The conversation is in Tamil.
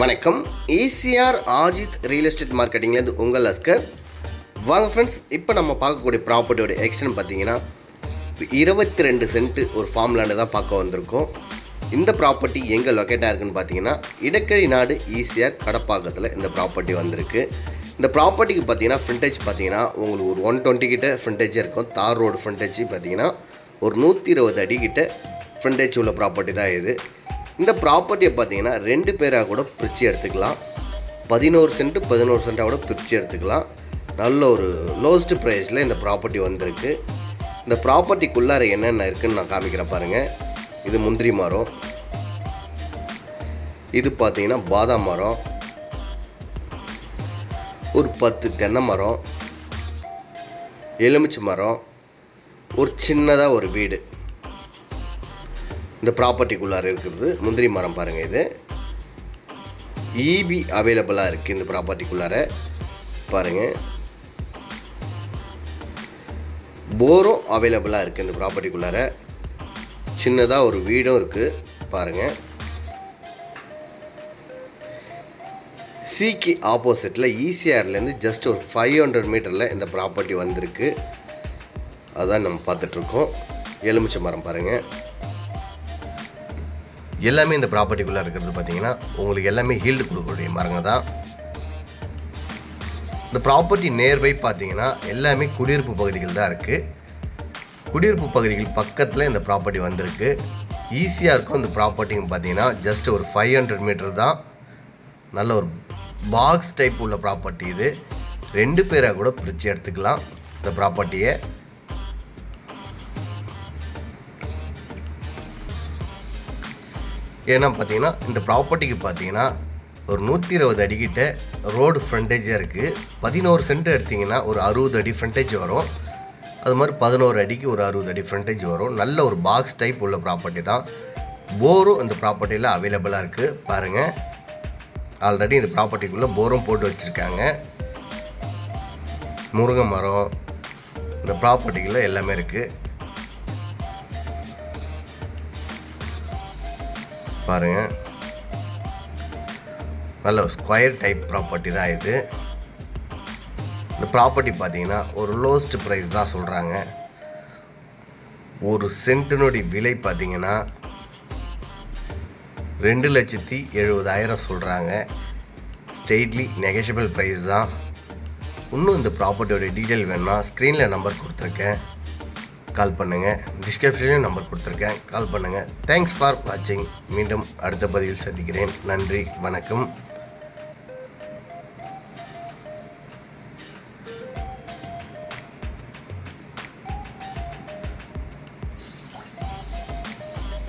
வணக்கம். ஈசிஆர் ஆஜித் ரியல் எஸ்டேட் மார்க்கெட்டிங்லேருந்து உங்கள் அஸ்கர். வாங்க ஃப்ரெண்ட்ஸ், இப்போ நம்ம பார்க்கக்கூடிய ப்ராப்பர்ட்டியோட எக்ஸ்டென்ட் பார்த்தீங்கன்னா 22 சென்ட் ஒரு ஃபார்ம் லேண்டு தான் பார்க்க வந்திருக்கோம். இந்த ப்ராப்பர்ட்டி எங்கே லொக்கேட்டாக இருக்குன்னு பார்த்தீங்கன்னா இடக்கழி நாடு ஈசிஆர் கடப்பாக்கத்தில் இந்த ப்ராப்பர்ட்டி வந்திருக்கு. இந்த ப்ராப்பர்ட்டிக்கு பார்த்தீங்கன்னா ஃப்ரண்டேஜ் பார்த்தீங்கன்னா உங்களுக்கு ஒரு 120 கிட்ட ஃப்ரண்டேஜ் இருக்கும். தார் ரோடு ஃப்ரண்டேஜ் பார்த்தீங்கன்னா ஒரு 120 அடி கிட்ட ஃப்ரண்டேஜ் உள்ள ப்ராப்பர்ட்டி தான் இது. இந்த ப்ராப்பர்ட்டியை பார்த்தீங்கன்னா 2 பேராக கூட பிரித்து எடுத்துக்கலாம். 11 சென்ட்டாக கூட பிரித்து எடுத்துக்கலாம். நல்ல ஒரு லோஸ்ட் ப்ரைஸில் இந்த ப்ராப்பர்ட்டி வந்திருக்கு. இந்த ப்ராப்பர்ட்டிக்குள்ளார என்னென்ன இருக்குதுன்னு நான் காமிக்கிறேன் பாருங்கள். இது முந்திரி மரம், இது பார்த்தீங்கன்னா பாதாம் மரம், ஒரு 10 தென்னை மரம், எலுமிச்சை மரம், ஒரு சின்னதாக ஒரு வீடு இந்த ப்ராப்பர்ட்டிக்குள்ளார இருக்கிறது. முந்திரி மரம் பாருங்கள், இது இபி அவைலபிளாக இருக்குது இந்த ப்ராப்பர்ட்டிக்குள்ளார பாருங்கள். போரும் அவைலபிளாக இருக்குது இந்த ப்ராப்பர்ட்டிக்குள்ளார. சின்னதாக ஒரு வீடும் இருக்குது பாருங்கள். சிக்கு ஆப்போசிட்டில் ஈசிஆர்லேருந்து ஜஸ்ட் ஒரு 500 மீட்டரில் இந்த ப்ராப்பர்ட்டி வந்திருக்கு. அதான் நம்ம பார்த்துட்ருக்கோம். எலுமிச்சை மரம் பாருங்கள். எல்லாமே இந்த ப்ராப்பர்ட்டிக்குள்ளே இருக்கிறது பார்த்தீங்கன்னா உங்களுக்கு எல்லாமே ஹீல்டு கொடுக்கக்கூடிய மரங்க தான். இந்த ப்ராப்பர்ட்டி நேர்பை பார்த்தீங்கன்னா எல்லாமே குடியிருப்பு பகுதிகள் தான் இருக்குது. குடியிருப்பு பகுதிகள் பக்கத்தில் இந்த ப்ராப்பர்ட்டி வந்திருக்கு. ஈஸியாக இருக்கும். இந்த ப்ராப்பர்ட்டிங்க பார்த்தீங்கன்னா ஜஸ்ட் ஒரு 500 மீட்டர் தான். நல்ல ஒரு பாக்ஸ் டைப் உள்ள ப்ராப்பர்ட்டி இது. 2 பேராக கூட பிரித்து எடுத்துக்கலாம் இந்த ப்ராப்பர்ட்டியை. ஏன்னா பார்த்தீங்கன்னா இந்த ப்ராப்பர்ட்டிக்கு பார்த்தீங்கன்னா ஒரு 120 அடிக்கிட்ட ரோடு ஃப்ரண்டேஜாக இருக்குது. 11 சென்ட் எடுத்திங்கன்னா ஒரு 60 அடி ஃப்ரண்டேஜ் வரும். அது மாதிரி 11 அடிக்கு ஒரு 60 அடி ஃப்ரண்டேஜ் வரும். நல்ல ஒரு பாக்ஸ் டைப் உள்ள ப்ராப்பர்ட்டி தான். போரும் இந்த ப்ராப்பர்ட்டியில் அவைலபிளாக இருக்குது பாருங்கள். ஆல்ரெடி இந்த ப்ராப்பர்ட்டிக்குள்ளே போரும் போட்டு வச்சுருக்காங்க. முருங்கை மரம் இந்த ப்ராப்பர்ட்டிக்குள்ளே எல்லாமே இருக்குது பாருங்கள். நல்ல ஸ்கொயர் டைப் ப்ராப்பர்ட்டி தான் இது. இந்த ப்ராப்பர்ட்டி பார்த்தீங்கன்னா ஒரு லோஸ்ட் ப்ரைஸ் தான் சொல்கிறாங்க. ஒரு சென்ட்டினுடைய விலை பார்த்தீங்கன்னா 2,70,70,000 சொல்கிறாங்க. ஸ்ட்ரெயிட்லி நெகோஷியபிள் ப்ரைஸ் தான். இன்னும் இந்த ப்ராப்பர்ட்டியோட டீட்டெயில் வேணும்னா ஸ்க்ரீனில் நம்பர் கொடுத்துருக்கேன், கால் பண்ணுங்கள். டிஸ்கிரிப்ஷன்லேயும் நம்பர் கொடுத்துருக்கேன், கால் பண்ணுங்கள். தேங்க்ஸ் ஃபார் வாட்சிங். மீண்டும் அடுத்த பதிவில் சந்திக்கிறேன். நன்றி, வணக்கம்.